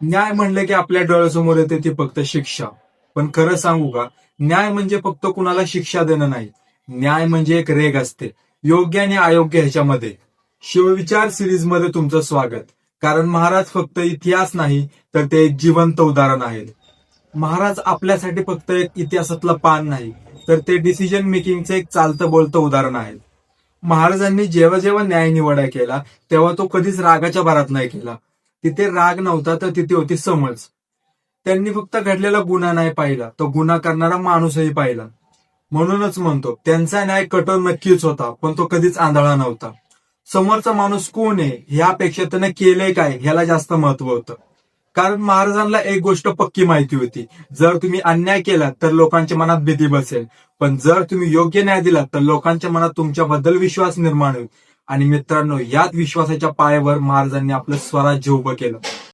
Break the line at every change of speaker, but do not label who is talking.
न्याय म्हणलं की आपल्या डोळ्यासमोर येते ती फक्त शिक्षा. पण खरं सांगू का, न्याय म्हणजे फक्त कुणाला शिक्षा देणं नाही. न्याय म्हणजे एक रेघ असते, योग्य आणि अयोग्य ह्याच्यामध्ये. शिवविचार सिरीज मध्ये तुमचं स्वागत. कारण महाराज फक्त इतिहास नाही, तर ते एक जिवंत उदाहरण आहे. महाराज आपल्यासाठी फक्त एक इतिहासातलं पान नाही, तर ते डिसिजन मेकिंगचं एक चालतं बोलतं उदाहरण आहे. महाराजांनी जेव्हा जेव्हा न्याय निवडा केला, तेव्हा तो कधीच रागाच्या भरात नाही केला. तिथे राग नव्हता, तर तिथे होती समज. त्यांनी फक्त घडलेला गुन्हा नाही पाहिला, तो गुन्हा करणारा माणूसही पाहिला. म्हणूनच म्हणतो, त्यांचा न्याय कठोर नक्कीच होता, पण तो कधीच आंधळा नव्हता. समोरचा माणूस कोण आहे ह्यापेक्षा त्याने केलंय काय ह्याला जास्त महत्व होतं. कारण महाराजांना एक गोष्ट पक्की माहिती होती, जर तुम्ही अन्याय केला तर लोकांच्या मनात भीती बसेल, पण जर तुम्ही योग्य न्याय दिला तर लोकांच्या मनात तुमच्याबद्दल विश्वास निर्माण होईल. आणि मित्रांनो, याच विश्वासाच्या पायावर महाराजांनी आपलं स्वराज्य उभं केलं.